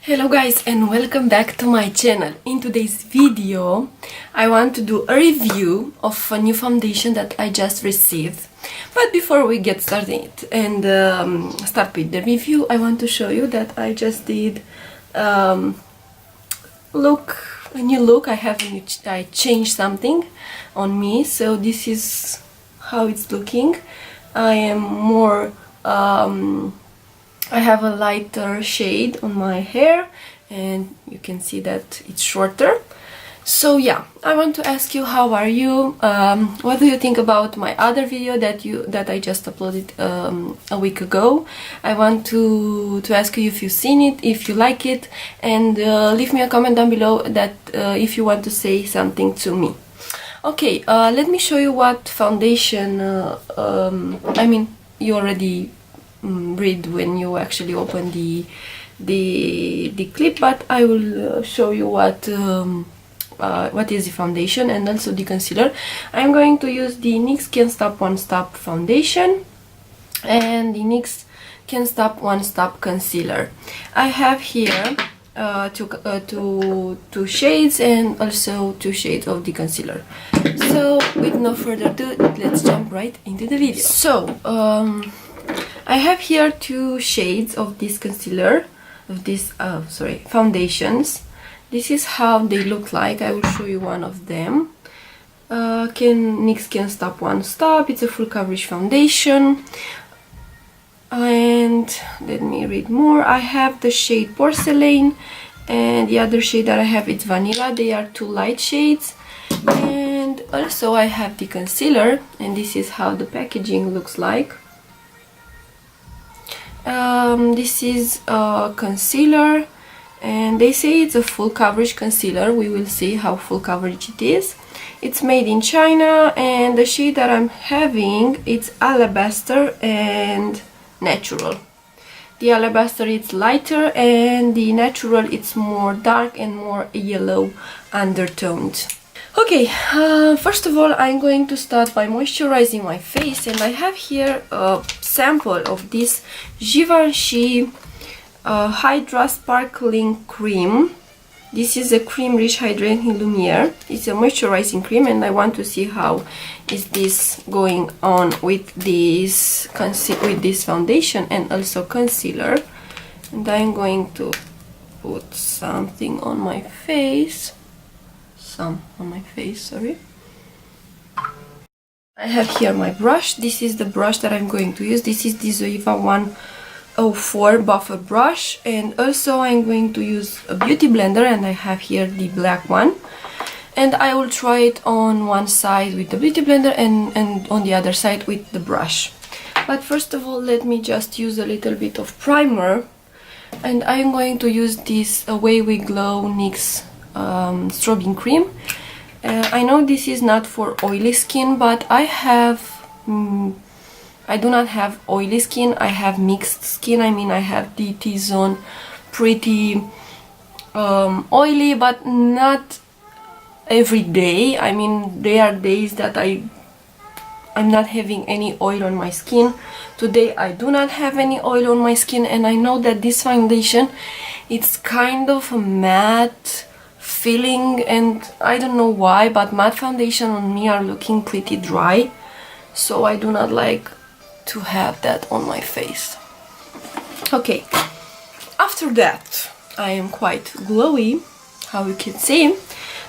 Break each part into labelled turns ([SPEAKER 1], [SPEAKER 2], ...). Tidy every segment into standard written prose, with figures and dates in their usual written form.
[SPEAKER 1] Hello guys and welcome back to my channel. In today's video I want to do a review of a new foundation that I just received. But before we get started and start with the review, I want to show you that I just did a new look. I changed something on me, so this is how it's looking. I am more I have a lighter shade on my hair and you can see that it's shorter. So yeah, I want to ask you, how are you? What do you think about my other video that I just uploaded a week ago? I want to ask you if you've seen it, if you like it, and leave me a comment down below that if you want to say something to me. Okay, let me show you what foundation, I mean, you already read when you actually open the clip, but I will show you what is the foundation and also the concealer. I'm going to use the NYX Can't Stop One Stop foundation and the NYX Can't Stop One Stop concealer. I have here two shades and also 2 shades of the concealer. So with no further ado, let's jump right into the video. So I have here 2 shades of this concealer, of this foundations. This is how they look like. I will show you one of them. NYX Can't Stop One Stop. It's a full coverage foundation. And let me read more. I have the shade Porcelain, and the other shade that I have is Vanilla. They are 2 light shades. And also I have the concealer, and this is how the packaging looks like. This is a concealer and they say it's a full coverage concealer. We will see how full coverage it is. It's made in China, and the shade that I'm having, it's Alabaster and Natural. The Alabaster is lighter and the Natural it's more dark and more yellow undertoned. Okay, first of all I'm going to start by moisturizing my face, and I have here a sample of this Givenchy Hydra Sparkling Cream. This is a cream rich hydrating lumiere. It's a moisturizing cream, and I want to see how is this going on with this foundation and also concealer. And I'm going to put something on my face. Sorry. I have here my brush. This is the brush that I'm going to use. This is the Zoeva 104 buffer brush, and also I'm going to use a beauty blender, and I have here the black one, and I will try it on one side with the beauty blender and on the other side with the brush. But first of all, let me just use a little bit of primer, and I'm going to use this Away We Glow NYX strobing cream. I know this is not for oily skin, but I do not have oily skin. I have mixed skin. I mean, I have the T-zone pretty oily, but not every day. I mean, there are days that I'm not having any oil on my skin. Today I do not have any oil on my skin, and I know that this foundation, it's kind of a matte feeling, and I don't know why, but matte foundation on me are looking pretty dry, so I do not like to have that on my face. Okay, after that I am quite glowy, how you can see.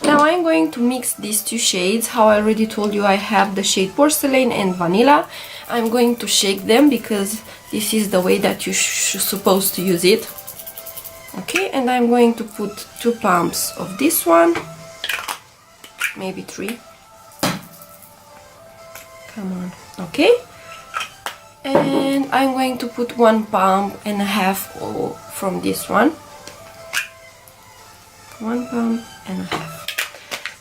[SPEAKER 1] Now I'm going to mix these 2 shades. How I already told you, I have the shade Porcelain and Vanilla. I'm going to shake them because this is the way that you're supposed to use it. Okay, and I'm going to put 2 pumps of this one, maybe 3. Come on. Okay, and I'm going to put 1.5 pumps from this one. 1.5 pumps.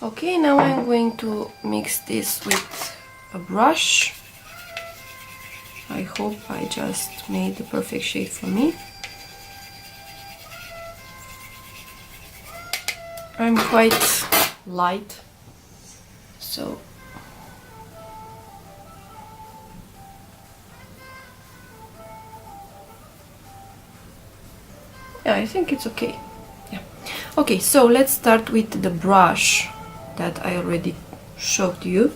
[SPEAKER 1] Okay, now I'm going to mix this with a brush. I hope I just made the perfect shade for me. I'm quite light, so Yeah, I think it's okay. Yeah. Okay, so let's start with the brush that I already showed you.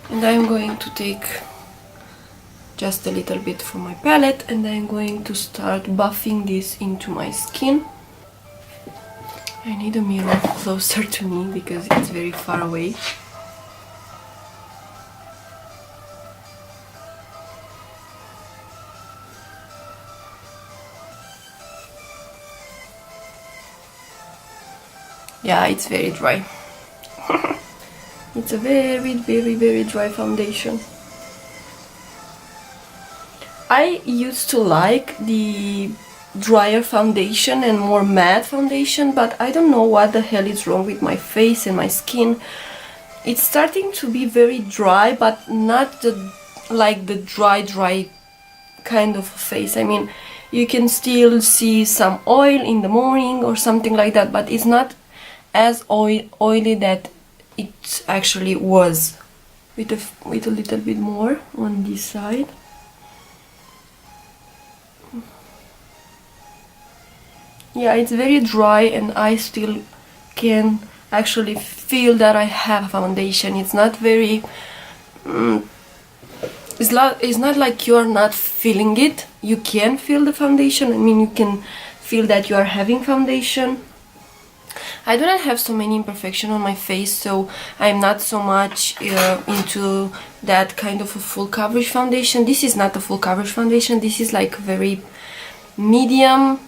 [SPEAKER 1] And I'm going to take just a little bit from my palette, and I'm going to start buffing this into my skin. I need a mirror closer to me because it's very far away. Yeah, it's very dry. It's a very dry foundation. I used to like the drier foundation and more matte foundation, but I don't know what the hell is wrong with my face and my skin. It's starting to be very dry, but not like the dry kind of face. I mean, you can still see some oil in the morning or something like that, but it's not as oily that it actually was. With a little bit more on this side. Yeah, it's very dry, and I still can actually feel that I have foundation. It's not very it's not like you're not feeling it. You can feel the foundation. I mean, you can feel that you are having foundation. I do not have so many imperfections on my face, so I'm not so much into that kind of a full coverage foundation. This is not a full coverage foundation. This is like very medium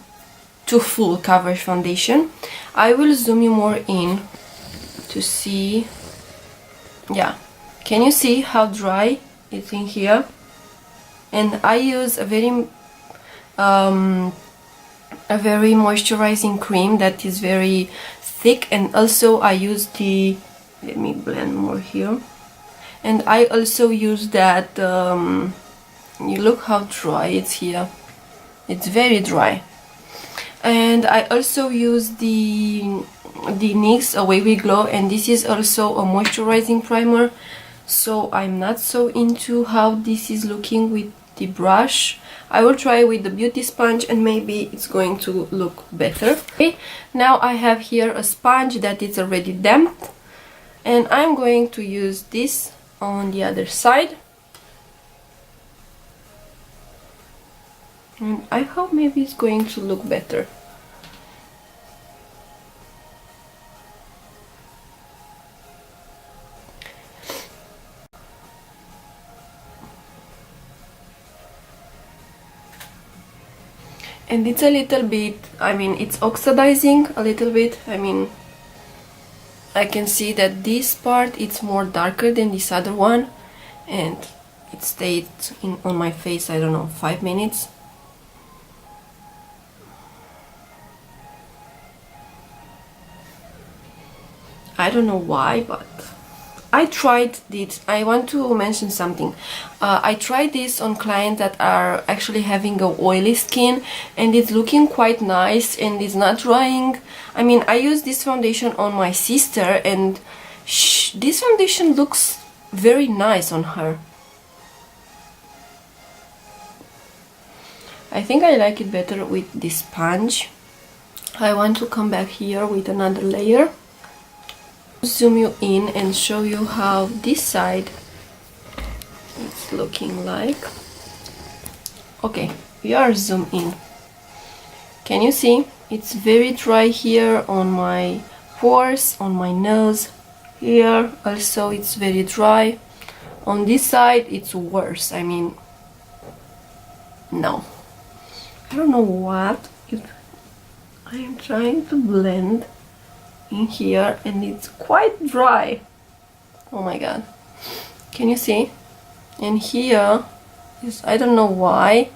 [SPEAKER 1] to full coverage foundation. I will zoom you more in to see. Yeah, can you see how dry it's in here? And I use a very moisturizing cream that is very thick, and also I use the, let me blend more here, and I also use that you look how dry it's here. It's very dry. And I also use the NYX Wavy Glow, and this is also a moisturizing primer, so I'm not so into how this is looking with the brush. I will try with the beauty sponge and maybe it's going to look better. Okay, now I have here a sponge that is already damp, and I'm going to use this on the other side. And I hope maybe it's going to look better. And it's a little bit, I mean, it's oxidizing a little bit. I mean, I can see that this part it's more darker than this other one, and it stayed on my face, I don't know, 5 minutes. I don't know why, but I tried this. I want to mention something. I tried this on clients that are actually having a oily skin, and it's looking quite nice and it's not drying. I mean, I used this foundation on my sister, and this foundation looks very nice on her. I think I like it better with this sponge. I want to come back here with another layer. Zoom you in and show you how this side is looking like. Okay, we are zoomed in. Can you see? It's very dry here on my pores, on my nose. Here also it's very dry. On this side it's worse. I mean, no. I don't know what. I am trying to blend in here and it's quite dry. Oh my god, can you see? And here is, I don't know why,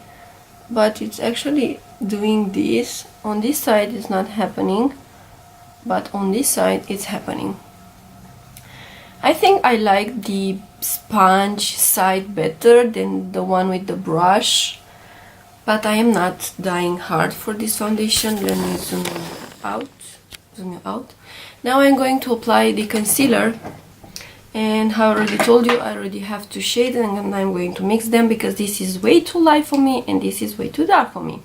[SPEAKER 1] but it's actually doing this. On this side it's not happening, but on this side it's happening. I think I like the sponge side better than the one with the brush, but I am not dying hard for this foundation. Let me zoom you out. Now I'm going to apply the concealer, and I already told you I already have two shades, and I'm going to mix them because this is way too light for me and this is way too dark for me.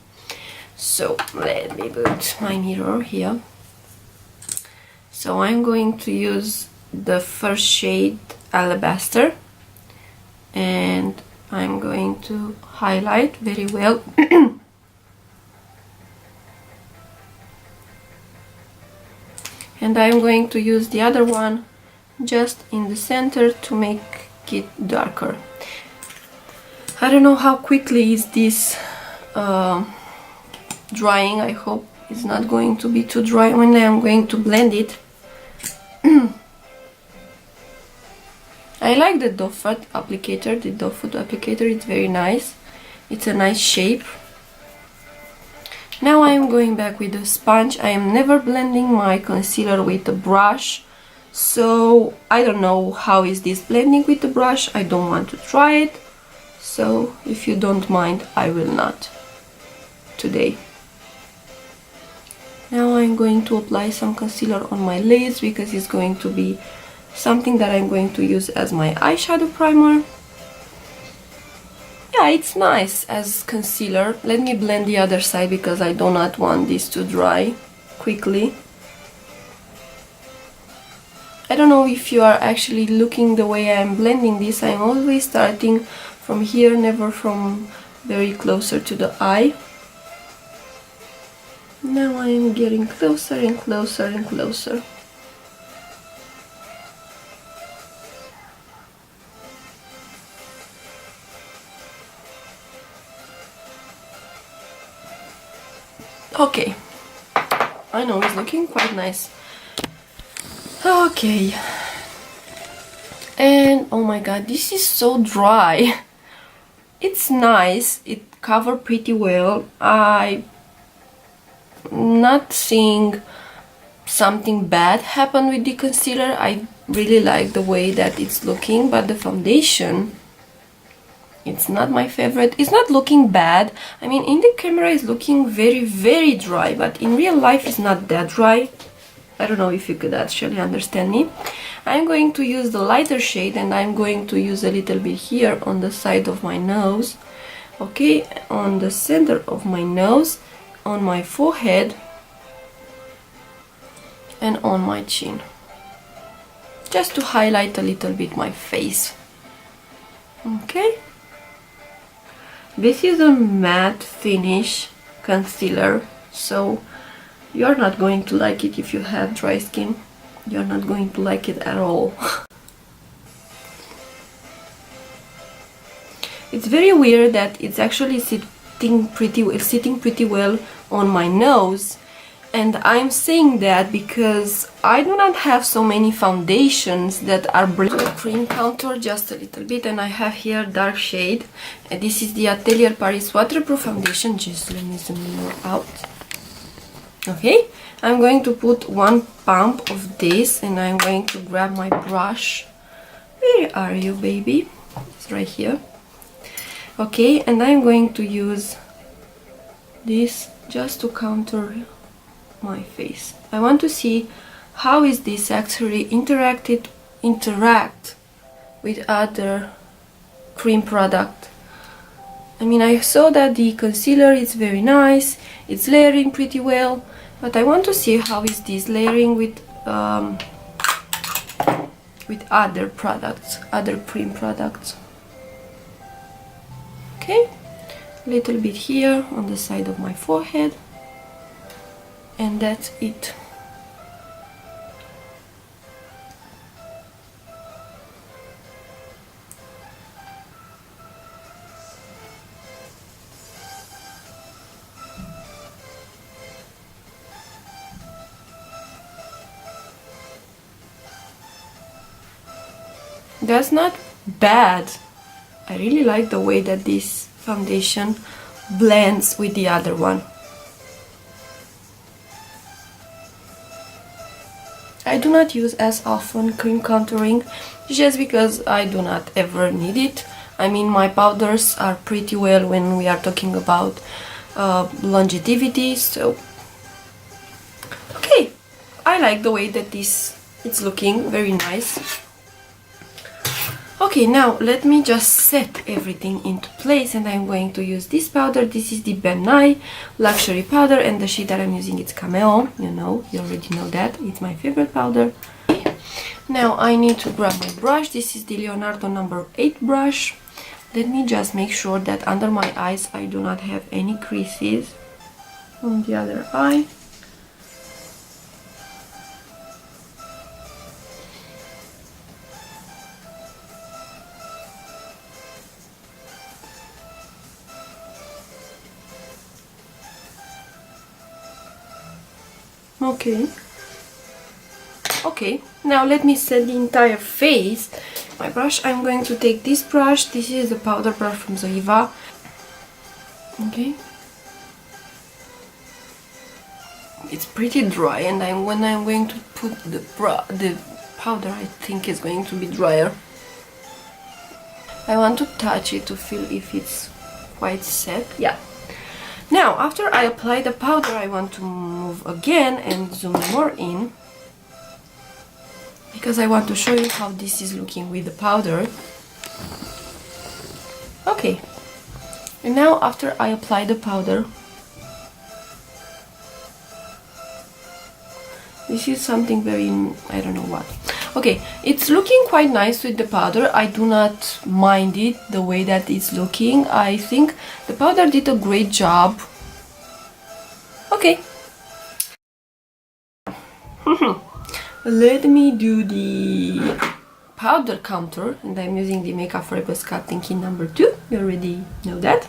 [SPEAKER 1] So let me put my mirror here. So I'm going to use the first shade Alabaster, and I'm going to highlight very well. And I'm going to use the other one just in the center to make it darker. I don't know how quickly is this drying. I hope it's not going to be too dry when I'm going to blend it. I like the doe foot applicator. The doe foot applicator, it's very nice. It's a nice shape. Now I am going back with the sponge. I am never blending my concealer with a brush, so I don't know how is this blending with the brush. I don't want to try it, so if you don't mind, I will not today. Now I'm going to apply some concealer on my lids because it's going to be something that I'm going to use as my eyeshadow primer. Yeah, it's nice as concealer. Let me blend the other side because I do not want this to dry quickly. I don't know if you are actually looking the way I'm blending this. I'm always starting from here, never from very closer to the eye. Now I'm getting closer and closer and closer. Okay, I know it's looking quite nice. Okay, and oh my god, this is so dry. It's nice, it covered pretty well. I'm not seeing something bad happen with the concealer. I really like the way that it's looking, but the foundation, it's not my favorite. It's not looking bad. I mean, in the camera it's looking very, very dry, but in real life it's not that dry. I don't know if you could actually understand me. I'm going to use the lighter shade, and I'm going to use a little bit here on the side of my nose. Okay, on the center of my nose, on my forehead, and on my chin. Just to highlight a little bit my face. Okay. This is a matte finish concealer, so you're not going to like it if you have dry skin. You're not going to like it at all. It's very weird that it's actually sitting pretty well on my nose, and I'm saying that because I do not have so many foundations that are cream contour just a little bit, and I have here dark shade, and this is the Atelier Paris waterproof foundation. Just let me zoom more out. Okay, I'm going to put one pump of this, and I'm going to grab my brush. Where are you, baby? It's right here. Okay, and I'm going to use this just to contour my face. I want to see how is this actually interact with other cream product. I mean, I saw that the concealer is very nice, it's layering pretty well, but I want to see how is this layering with other products, other cream products. Okay, a little bit here on the side of my forehead, and that's it. That's not bad. I really like the way that this foundation blends with the other one. I do not use as often cream contouring just because I do not ever need it. I mean, my powders are pretty well when we are talking about longevity, so okay, I like the way that it's looking very nice. Okay, now let me just set everything into place, and I'm going to use this powder. This is the Ben Nye Luxury Powder, and the shade that I'm using is Cameo. You know, you already know that. It's my favorite powder. Now I need to grab my brush. This is the Leonardo number 8 brush. Let me just make sure that under my eyes I do not have any creases. On the other eye. Okay, now let me set the entire face. My brush, I'm going to take this brush. This is the powder brush from Zoeva. Okay, it's pretty dry, and when I'm going to put the powder, I think it's going to be drier. I want to touch it to feel if it's quite set. Yeah. Now, after I apply the powder, I want to move again and zoom more in, because I want to show you how this is looking with the powder. Okay, and now after I apply the powder, this is something very, I don't know what. Okay, it's looking quite nice with the powder. I do not mind it, the way that it's looking. I think the powder did a great job. Okay. Let me do the powder contour, and I'm using the Makeup Forever Sculpting Kit number 2. You already know that.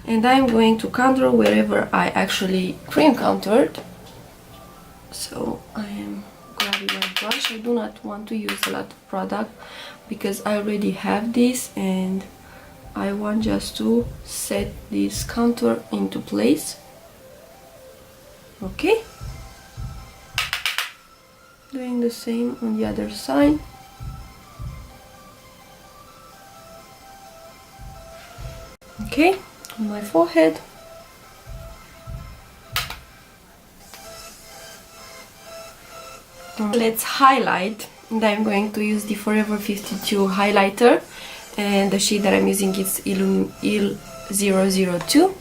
[SPEAKER 1] And I'm going to contour wherever I actually cream contoured. So I am grabbing my brush. I do not want to use a lot of product because I already have this, and I want just to set this contour into place. Okay, doing the same on the other side. Okay, on my forehead. Let's highlight, and I'm going to use the Forever 52 highlighter, and the shade that I'm using is Il 002.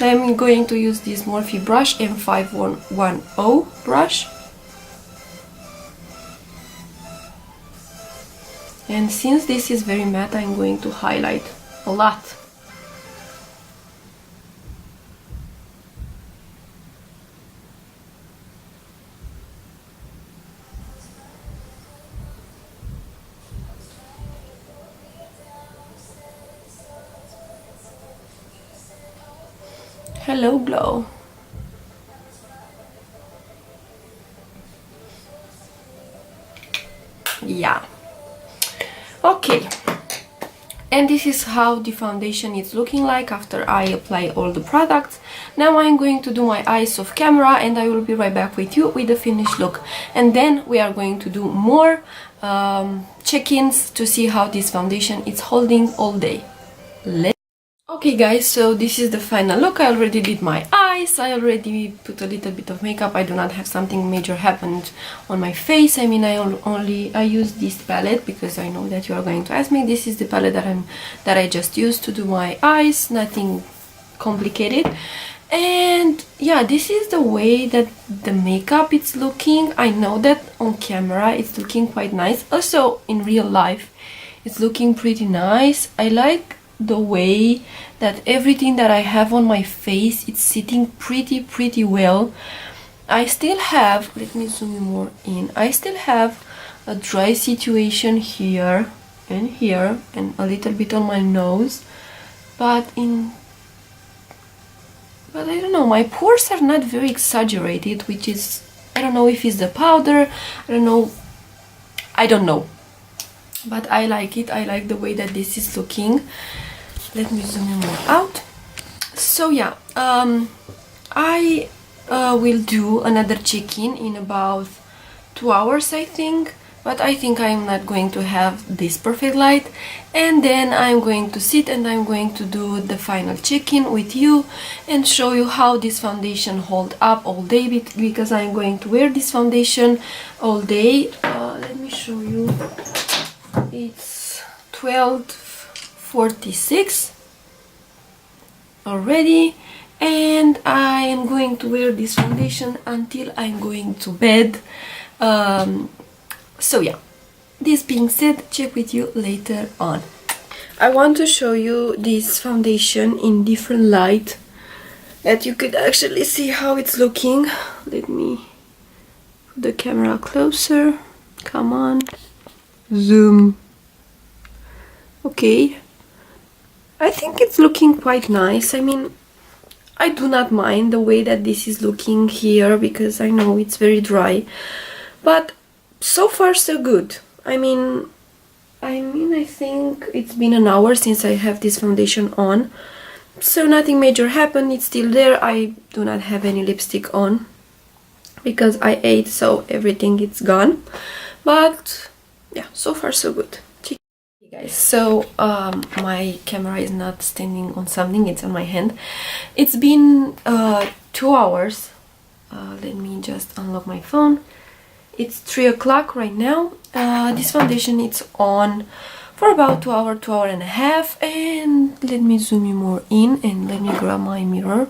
[SPEAKER 1] I'm going to use this Morphe brush, M5110 brush, and since this is very matte, I'm going to highlight a lot. Hello, glow. Yeah. Okay. And this is how the foundation is looking like after I apply all the products. Now I'm going to do my eyes off camera, and I will be right back with you with the finished look. And then we are going to do more check-ins to see how this foundation is holding all day. Okay guys, so this is the final look. I already did my eyes, I already put a little bit of makeup. I do not have something major happened on my face. I mean, I use this palette because I know that you are going to ask me. This is the palette that I just used to do my eyes, nothing complicated. And yeah, this is the way that the makeup is looking. I know that on camera it's looking quite nice. Also in real life it's looking pretty nice. I like the way that everything that I have on my face, it's sitting pretty well. I still have, let me zoom more in, I still have a dry situation here and here and a little bit on my nose, but I don't know, my pores are not very exaggerated, which is, I don't know if it's the powder, I don't know, but I like it. I like the way that this is looking. Let me zoom in more out. So yeah, I will do another check-in in about 2 hours, I think, but I think I'm not going to have this perfect light, and then I'm going to sit and I'm going to do the final check-in with you and show you how this foundation hold up all day, because I'm going to wear this foundation all day. Let me show show you. It's 12:46 already, and I am going to wear this foundation until I'm going to bed. So yeah, this being said, check with you later on. I want to show you this foundation in different light, that you could actually see how it's looking. Let me put the camera closer. Come on, zoom. Okay, I think it's looking quite nice. I mean, I do not mind the way that this is looking here, because I know it's very dry, but so far so good. I mean, I think it's been an hour since I have this foundation on, so nothing major happened. It's still there. I do not have any lipstick on because I ate, so everything is gone. But yeah, so far so good. Hey guys, so my camera is not standing on something, it's on my hand. It's been 2 hours. Let me just unlock my phone. It's 3 o'clock right now. This foundation it's on for about 2 hours, 2 hours and a half. And let me zoom you more in and let me grab my mirror.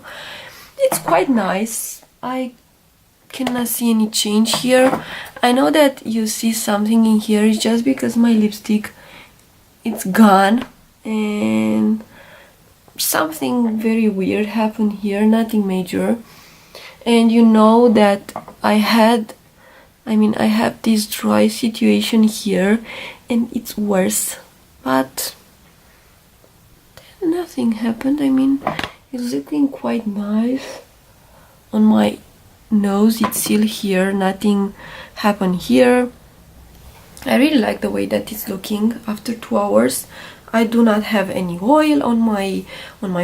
[SPEAKER 1] It's quite nice. I cannot see any change here. I know that you see something in here. It's just because my lipstick, it's gone, and something very weird happened here. Nothing major. And you know that I have this dry situation here, and it's worse, but nothing happened. I mean, it's looking quite nice. On my nose it's still here, nothing happened here. I really like the way that it's looking after 2 hours. I do not have any oil on my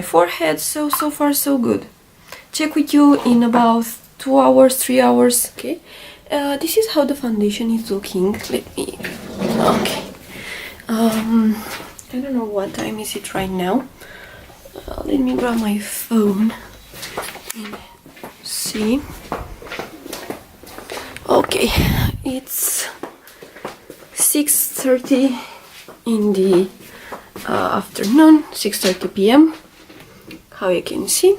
[SPEAKER 1] forehead, so far so good. Check with you in about 2 hours, 3 hours. Okay, this is how the foundation is looking. Let me, okay, I don't know what time is it right now. Let me grab my phone and see. Okay, it's 6:30 in the afternoon, 6:30 p.m. how you can see,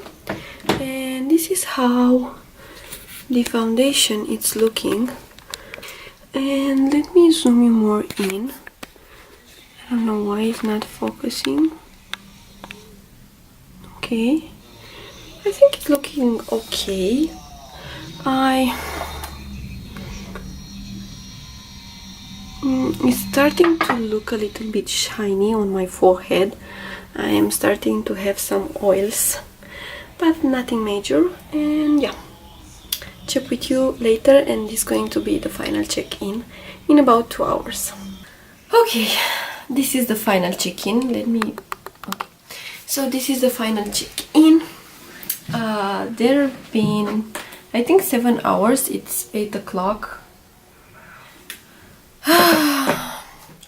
[SPEAKER 1] and this is how the foundation is looking. And let me zoom you more in. I don't know why it's not focusing. Okay, I think it's looking okay. It's starting to look a little bit shiny on my forehead. I am starting to have some oils, but nothing major. And yeah, check with you later, and this is going to be the final check-in in about 2 hours. Okay, this is the final check-in. Let me, okay, so this is the final check-in. There have been, I think, 7 hours. It's 8 o'clock.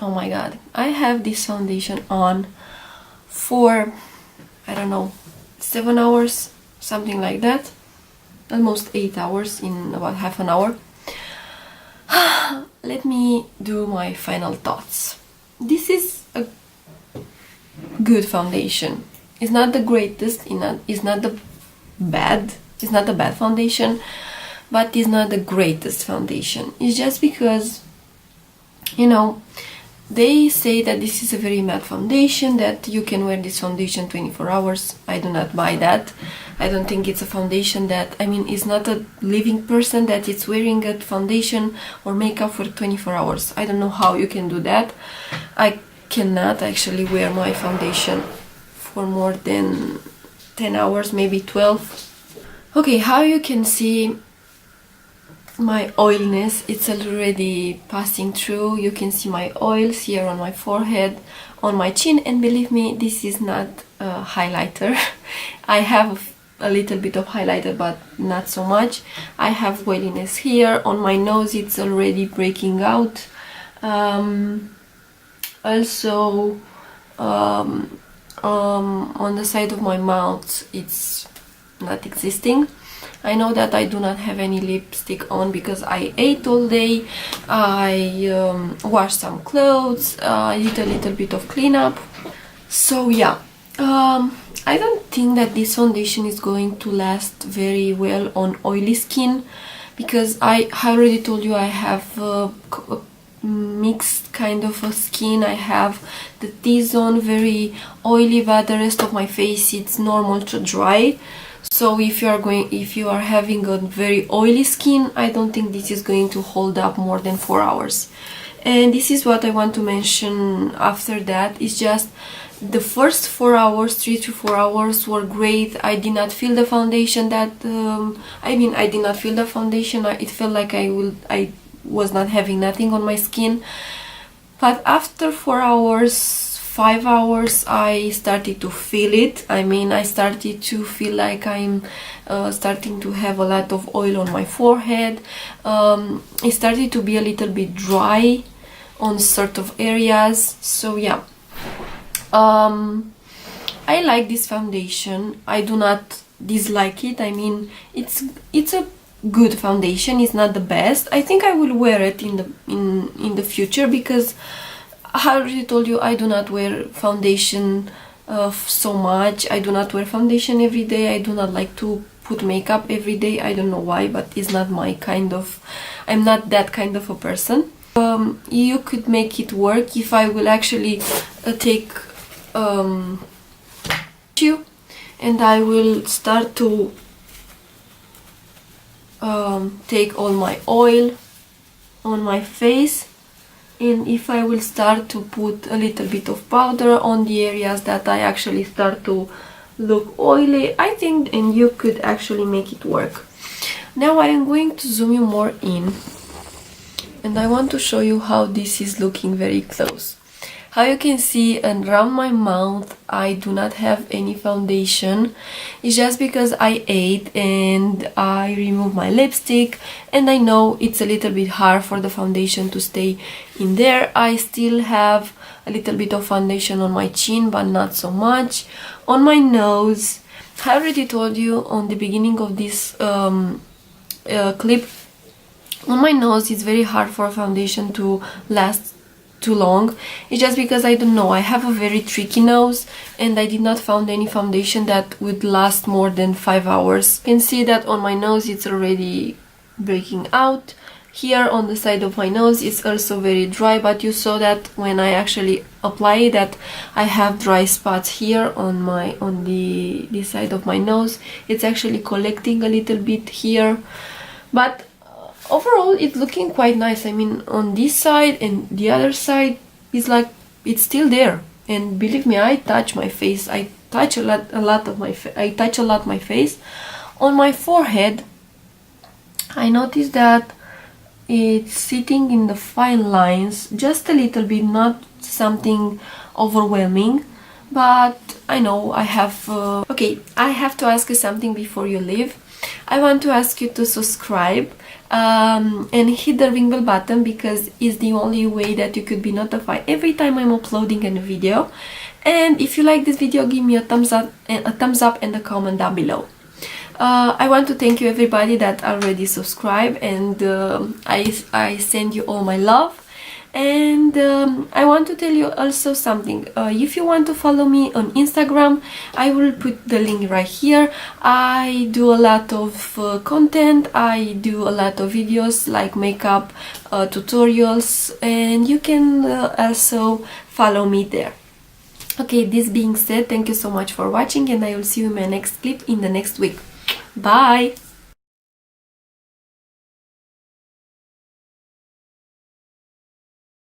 [SPEAKER 1] Oh my god, I have this foundation on for, I don't know, 7 hours, something like that. Almost 8 hours in about half an hour. Let me do my final thoughts. This is a good foundation. It's not the greatest, it's not a bad foundation, but it's not the greatest foundation. It's just because, you know, they say that this is a very matte foundation, that you can wear this foundation 24 hours. I do not buy that. I don't think it's a foundation that, I mean, it's not a living person that it's wearing a foundation or makeup for 24 hours. I don't know how you can do that. I cannot actually wear my foundation for more than 10 hours, maybe 12. Okay, how you can see my oiliness, it's already passing through. You can see my oils here on my forehead, on my chin, and believe me, this is not a highlighter. I have a little bit of highlighter, but not so much. I have oiliness here on my nose, it's already breaking out. Also on the side of my mouth, it's not existing. I know that I do not have any lipstick on because I ate all day, I washed some clothes, I did a little bit of cleanup. So yeah, I don't think that this foundation is going to last very well on oily skin, because I already told you I have a mixed kind of a skin. I have the T-zone, very oily, but the rest of my face it's normal to dry. So if you are having a very oily skin, I don't think this is going to hold up more than 4 hours. And this is what I want to mention after that. It's just the first 4 hours, 3 to 4 hours were great. I did not feel the foundation that I did not feel the foundation. It felt like I was not having nothing on my skin. But after 4 hours, 5 hours, I started to feel it. I started to feel like I'm starting to have a lot of oil on my forehead. It started to be a little bit dry on sort of areas. So yeah, I like this foundation. I do not dislike it. It's a good foundation. It's not the best. I think I will wear it in the future, because I already told you I do not wear foundation so much. I do not wear foundation every day. I do not like to put makeup every day. I don't know why, but it's not my kind of... I'm not that kind of a person. You could make it work if I will actually take tissue and I will start to take all my oil on my face, and if I will start to put a little bit of powder on the areas that I actually start to look oily, I think, and you could actually make it work. Now I am going to zoom you more in, and I want to show you how this is looking very close. How you can see around my mouth I do not have any foundation. It's just because I ate and I removed my lipstick, and I know it's a little bit hard for the foundation to stay in there. I still have a little bit of foundation on my chin, but not so much. On my nose, I already told you on the beginning of this clip, on my nose it's very hard for a foundation to last too long. It's just because I don't know, I have a very tricky nose, and I did not found any foundation that would last more than 5 hours. You can see that on my nose it's already breaking out. Here on the side of my nose it's also very dry, but you saw that when I actually apply that I have dry spots here on the side of my nose. It's actually collecting a little bit here, but overall it's looking quite nice. On this side and the other side is like it's still there. And believe me, I touch my face. I touch a lot my face. On my forehead, I noticed that it's sitting in the fine lines just a little bit, not something overwhelming. But I know I have... Okay, I have to ask you something before you leave. I want to ask you to subscribe and hit the ring bell button, because it's the only way that you could be notified every time I'm uploading a new video. And if you like this video, give me a thumbs up and a comment down below. I want to thank you everybody that already subscribed, and I send you all my love. And I want to tell you also something. If you want to follow me on Instagram, I will put the link right here. I do a lot of content. I do a lot of videos like makeup tutorials, and you can also follow me there. Okay, this being said, thank you so much for watching, and I will see you in my next clip in the next week. Bye!